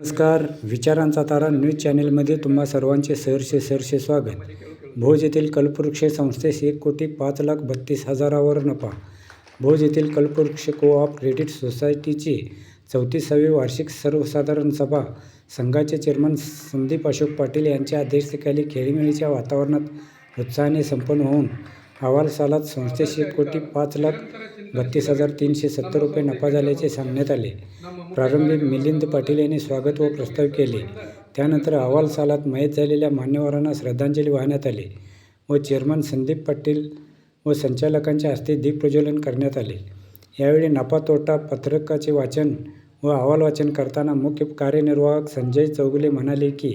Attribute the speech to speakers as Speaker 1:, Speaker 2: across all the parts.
Speaker 1: नमस्कार. विचारांचा तारा न्यूज चॅनेलमध्ये तुम्हा सर्वांचे सहर्ष स्वागत. भोज येथील कल्पवृक्ष संस्थेस 1,05,32,000 वर नफा. भोज येथील कल्पवृक्ष को-ऑप क्रेडिट सोसायटीची 34वी वार्षिक सर्वसाधारण सभा संघाचे चेअरमन संदीप अशोक पाटील यांच्या अध्यक्षतेखाली खेळीमेळीच्या वातावरणात उत्साहाने संपन्न होऊन अहवाल सालात संस्थेस 1,05,32,370 रुपये नफा झाल्याचे सांगण्यात आले. प्रारंभी मिलिंद पाटील यांनी स्वागत व प्रस्ताव केले. त्यानंतर अहवाल सालात मयत झालेल्या मान्यवरांना श्रद्धांजली वाहण्यात आली व चेअरमन संदीप पाटील व संचालकांच्या हस्ते दीप प्रज्वलन करण्यात आले. यावेळी नफा तोटा पत्रकाचे वाचन व अहवाल वाचन करताना मुख्य कार्यनिर्वाहक संजय चौगुले म्हणाले की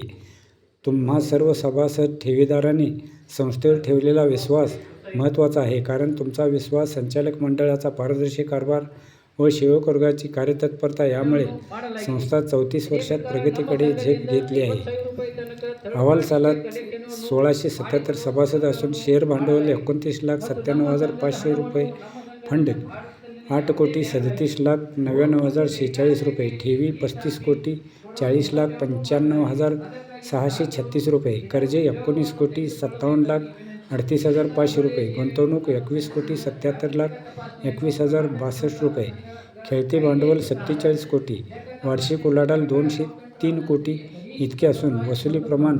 Speaker 1: तुम्हा सर्व सभासद ठेवीदारांनी संस्थेवर ठेवलेला विश्वास महत्त्वाचा आहे, कारण तुमचा विश्वास, संचालक मंडळाचा पारदर्शी कारभार व सेवक वर्गाची कार्यतत्परता यामुळे संस्था 34 वर्षात प्रगतीकडे झेप घेतली आहे. अहवाल सालात 1,677 सभासद असून शेअर भांडवल 29,97,500 रुपये, फंड 8,37,99,046 रुपये, ठेवी 35,40,95,636 रुपये, कर्जे 19,57,38,500 रुपये, गुंतवणूक 21,77,21,062 रुपये, खेळते भांडवल 47 कोटी, वार्षिक उलाढाल 203 कोटी इतके असून वसुली प्रमाण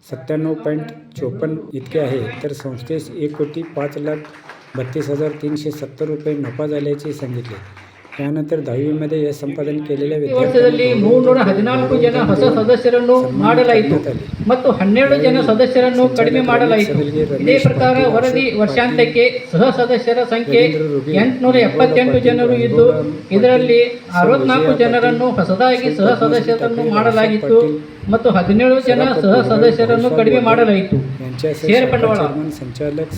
Speaker 1: 97.54 इतके आहे. तर संस्थेस 1,05,32,370 रुपये नफा झाल्याचे सांगितले. त्यानंतर 10वीमध्ये यश संपादन केलेल्या
Speaker 2: ವರ್ಷದಲ್ಲಿ 314 ಜನ ಹೊಸ ಸದಸ್ಯರನ್ನು ಮಾಡಲಾಯಿತು ಮತ್ತು 12 ಜನ ಸದಸ್ಯರನ್ನು ಕಡಿಮೆ ಮಾಡಲಾಯಿತು. ಇದೇ ಪ್ರಕಾರ ವರದಿ ವರ್ಷಾಂತ್ಯಕ್ಕೆ ಸಹ ಸದಸ್ಯರ ಸಂಖ್ಯೆ 878 ಜನರು ಇದ್ದು, ಇದರಲ್ಲಿ 64 ಜನರನ್ನು ಹೊಸದಾಗಿ ಸಹ ಸದಸ್ಯರನ್ನು ಮಾಡಲಾಗಿತ್ತು ಮತ್ತು 17 ಜನ ಸಹ ಸದಸ್ಯರನ್ನು ಕಡಿಮೆ ಮಾಡಲಾಯಿತು. ಷೇರು ಬಂಡವಾಳ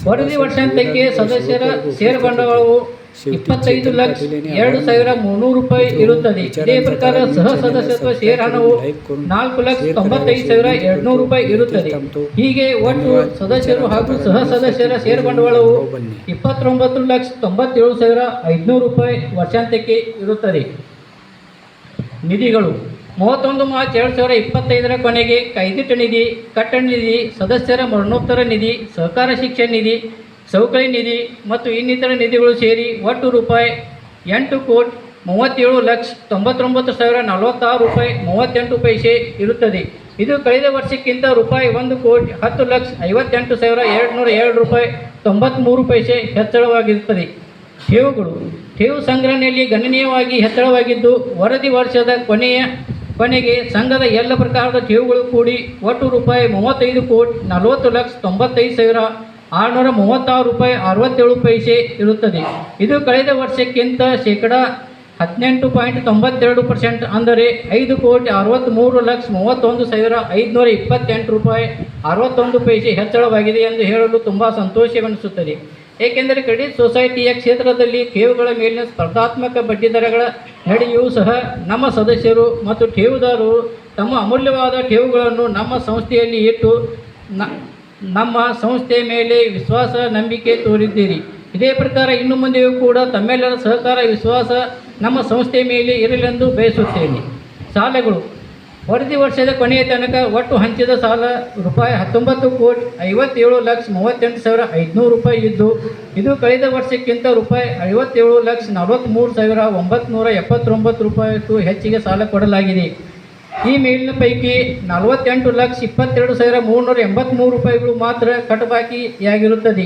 Speaker 2: ವರದಿ ವರ್ಷಾಂತ್ಯಕ್ಕೆ ಸದಸ್ಯರ ಷೇರು ಬಂಡವಾಳವು 25,02,300 ರೂಪಾಯಿ ಇರುತ್ತದೆ. ಇದೇ ಪ್ರಕಾರ ಸಹ ಸದಸ್ಯತ್ವ ಷೇರ್ ಹಣವು 4,95,200 ರೂಪಾಯಿ ಇರುತ್ತದೆ. ಹೀಗೆ ಒಟ್ಟು ಸದಸ್ಯರು ಹಾಗೂ ಸಹ ಸದಸ್ಯರ ಷೇರ್ ಬಂಡವಾಳವು 29,97,500 ರೂಪಾಯಿ ವರ್ಷಾಂತ್ಯಕ್ಕೆ ಇರುತ್ತದೆ. ನಿಧಿಗಳು 31 ಮಾರ್ಚ್ 2025 ಕೊನೆಗೆ ಕೈದಿಟ್ಟ ನಿಧಿ, ಕಟ್ಟಡ ನಿಧಿ, ಸದಸ್ಯರ ಮರಣೋತ್ತರ ನಿಧಿ, ಸಹಕಾರ ಶಿಕ್ಷಣ ನಿಧಿ, ಸೌಕಳಿ ನಿಧಿ ಮತ್ತು ಇನ್ನಿತರ ನಿಧಿಗಳು ಸೇರಿ ಒಟ್ಟು ರೂಪಾಯಿ 8,37,99,046 ರೂಪಾಯಿ 38 ಪೈಸೆ ಇರುತ್ತದೆ. ಇದು ಕಳೆದ ವರ್ಷಕ್ಕಿಂತ ರೂಪಾಯಿ 1,10,58,207 ರೂಪಾಯಿ 93 ಪೈಸೆ ಹೆಚ್ಚಳವಾಗಿರುತ್ತದೆ. ಠೇವು ಸಂಗ್ರಹಣೆಯಲ್ಲಿ ಗಣನೀಯವಾಗಿ ಹೆಚ್ಚಳವಾಗಿದ್ದು, ವರದಿ ವರ್ಷದ ಕೊನೆಗೆ ಸಂಘದ ಎಲ್ಲ ಪ್ರಕಾರದ ಠೇವುಗಳು ಕೂಡಿ ಒಟ್ಟು ರೂಪಾಯಿ 35,40,95,636 ರೂಪಾಯಿ 67 ಪೈಸೆ ಇರುತ್ತದೆ. ಇದು ಕಳೆದ ವರ್ಷಕ್ಕಿಂತ ಶೇಕಡಾ 18.92%, ಅಂದರೆ 5,63,31,528 ರೂಪಾಯಿ 61 ಪೈಸೆ ಹೆಚ್ಚಳವಾಗಿದೆ ಎಂದು ಹೇಳಲು ತುಂಬ ಸಂತೋಷವೆನಿಸುತ್ತದೆ. ಏಕೆಂದರೆ ಕ್ರೆಡಿಟ್ ಸೊಸೈಟಿಯ ಕ್ಷೇತ್ರದಲ್ಲಿ ಠೇವುಗಳ ಮೇಲಿನ ಸ್ಪರ್ಧಾತ್ಮಕ ಬಡ್ಡಿದರಗಳ ನಡುವೆಯೂ ಸಹ ನಮ್ಮ ಸದಸ್ಯರು ಮತ್ತು ಠೇವುದಾರರು ತಮ್ಮ ಅಮೂಲ್ಯವಾದ ಠೇವುಗಳನ್ನು ನಮ್ಮ ಸಂಸ್ಥೆಯಲ್ಲಿ ಇಟ್ಟು ನಮ್ಮ ಸಂಸ್ಥೆಯ ಮೇಲೆ ವಿಶ್ವಾಸ, ನಂಬಿಕೆ ತೋರಿದ್ದೀರಿ. ಇದೇ ಪ್ರಕಾರ ಇನ್ನು ಮುಂದೆಯೂ ಕೂಡ ತಮ್ಮೆಲ್ಲರ ಸಹಕಾರ, ವಿಶ್ವಾಸ ನಮ್ಮ ಸಂಸ್ಥೆಯ ಮೇಲೆ ಇರಲೆಂದು ಬಯಸುತ್ತೇನೆ. ಸಾಲಗಳು ವರದಿ ವರ್ಷದ ಕೊನೆಯ ತನಕ ಒಟ್ಟು ಹಂಚಿದ ಸಾಲ ರೂಪಾಯಿ 19,57,38,500 ರೂಪಾಯಿ ಇದ್ದು, ಇದು ಕಳೆದ ವರ್ಷಕ್ಕಿಂತ ರೂಪಾಯಿ 57,43,979 ರೂಪಾಯಿಗೂ ಹೆಚ್ಚಿಗೆ ಸಾಲ ಕೊಡಲಾಗಿದೆ. ಈ ಮೇಲಿನ ಪೈಕಿ 48,22,383 ರೂಪಾಯಿಗಳು ಮಾತ್ರ ಕಟ್ಟಬಾಕಿಯಾಗಿರುತ್ತದೆ.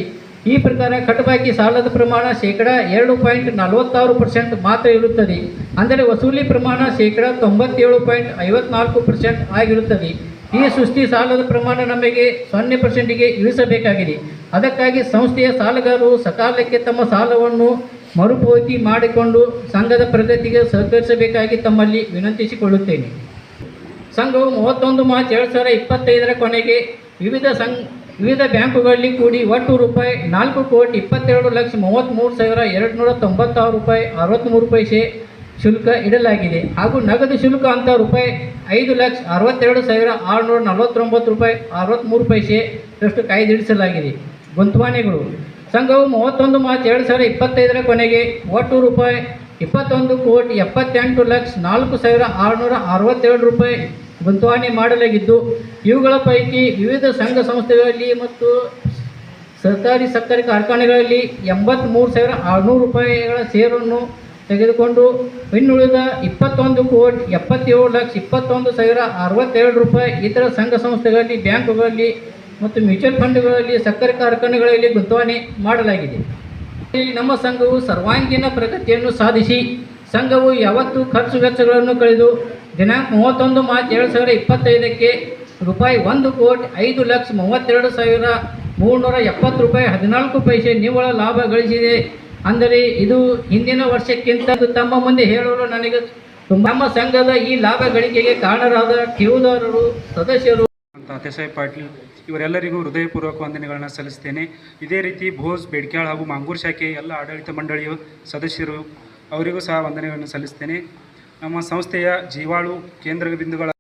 Speaker 2: ಈ ಪ್ರಕಾರ ಕಟ್ಟಬಾಕಿ ಸಾಲದ ಪ್ರಮಾಣ ಶೇಕಡಾ 2.46% ಮಾತ್ರ ಇರುತ್ತದೆ. ಅಂದರೆ ವಸೂಲಿ ಪ್ರಮಾಣ ಶೇಕಡಾ 97.54% ಆಗಿರುತ್ತದೆ. ಈ ಸುಸ್ತಿ ಸಾಲದ ಪ್ರಮಾಣ ನಮಗೆ 0%ಗೆ ಇಳಿಸಬೇಕಾಗಿದೆ. ಅದಕ್ಕಾಗಿ ಸಂಸ್ಥೆಯ ಸಾಲಗಾರರು ಸಕಾಲಕ್ಕೆ ತಮ್ಮ ಸಾಲವನ್ನು ಮರುಪಾವತಿ ಮಾಡಿಕೊಂಡು ಸಂಘದ ಪ್ರಗತಿಗೆ ಸಹಕರಿಸಬೇಕಾಗಿ ತಮ್ಮಲ್ಲಿ ವಿನಂತಿಸಿಕೊಳ್ಳುತ್ತೇನೆ. ಸಂಘವು 31 ಮಾರ್ಚ್ 2025 ಕೊನೆಗೆ ವಿವಿಧ ಬ್ಯಾಂಕುಗಳಲ್ಲಿ ಕೂಡಿ ಒಟ್ಟು ರೂಪಾಯಿ 4,22,33,296 ರೂಪಾಯಿ 63 ಪೈಸೆ ಶುಲ್ಕ ಇಡಲಾಗಿದೆ. ಹಾಗೂ ನಗದು ಶುಲ್ಕ ಅಂತ ರೂಪಾಯಿ 5,62,649 ರೂಪಾಯಿ 63 ಪೈಸೆಯಷ್ಟು ಕಾಯ್ದಿರಿಸಲಾಗಿದೆ. ಗುಂತವಾಣಿಗಳು ಸಂಘವು 31 ಮಾರ್ಚ್ 2025 ಕೊನೆಗೆ ಒಟ್ಟು ರೂಪಾಯಿ 21,78,04,667 ರೂಪಾಯಿ ಗುಂತವಣೆ ಮಾಡಲಾಗಿದ್ದು, ಇವುಗಳ ಪೈಕಿ ವಿವಿಧ ಸಂಘ ಸಂಸ್ಥೆಗಳಲ್ಲಿ ಮತ್ತು ಸರ್ಕಾರಿ ಸಕ್ಕರೆ ಕಾರ್ಖಾನೆಗಳಲ್ಲಿ 83,600 ರೂಪಾಯಿಗಳ ಷೇರನ್ನು ತೆಗೆದುಕೊಂಡು ಇನ್ನುಳಿದ 21,77,21,062 ರೂಪಾಯಿ ಇತರ ಸಂಘ ಸಂಸ್ಥೆಗಳಲ್ಲಿ, ಬ್ಯಾಂಕುಗಳಲ್ಲಿ ಮತ್ತು ಮ್ಯೂಚುವಲ್ ಫಂಡ್ಗಳಲ್ಲಿ, ಸಕ್ಕರೆ ಕಾರ್ಖಾನೆಗಳಲ್ಲಿ ಗುಂತವಣೆ ಮಾಡಲಾಗಿದೆ. ನಮ್ಮ ಸಂಘವು ಸರ್ವಾಂಗೀಣ ಪ್ರಗತಿಯನ್ನು ಸಾಧಿಸಿ ಸಂಘವು ಯಾವತ್ತೂ ಖರ್ಚು ವೆಚ್ಚಗಳನ್ನು ಕಳೆದು ದಿನಾಂಕ 31 ಮಾರ್ಚ್ 2025ಕ್ಕೆ ರೂಪಾಯಿ 1,05,32,370 ರೂಪಾಯಿ 14 ಪೈಸೆ ನಿವ್ವಳ ಲಾಭ ಗಳಿಸಿದೆ. ಅಂದರೆ ಇದು ಹಿಂದಿನ ವರ್ಷಕ್ಕಿಂತ ತಮ್ಮ ಮುಂದೆ ಹೇಳಲು ನನಗೆ ನಮ್ಮ ಸಂಘದ ಈ ಲಾಭ ಗಳಿಕೆಗೆ ಕಾರಣರಾದ ಠೇವುದಾರರು, ಸದಸ್ಯರು
Speaker 3: ಅಂತ ಅತಿಸಾಯಿ ಪಾಟೀಲ್ ಇವರೆಲ್ಲರಿಗೂ ಹೃದಯಪೂರ್ವಕ ವಂದನೆಗಳನ್ನು ಸಲ್ಲಿಸ್ತೇನೆ. ಇದೇ ರೀತಿ ಭೋಜ್, ಬೇಡ್ಕ್ಯಾಳ್ ಹಾಗೂ ಮಾಂಗೂರು ಶಾಖೆ ಎಲ್ಲ ಆಡಳಿತ ಮಂಡಳಿಯ ಸದಸ್ಯರು ಅವರಿಗೂ ಸಹ ವಂದನೆಗಳನ್ನು ಸಲ್ಲಿಸ್ತೇನೆ. ನಮ್ಮ ಸಂಸ್ಥೆಯ ಜೀವಾಳು ಕೇಂದ್ರ ಬಿಂದುಗಳ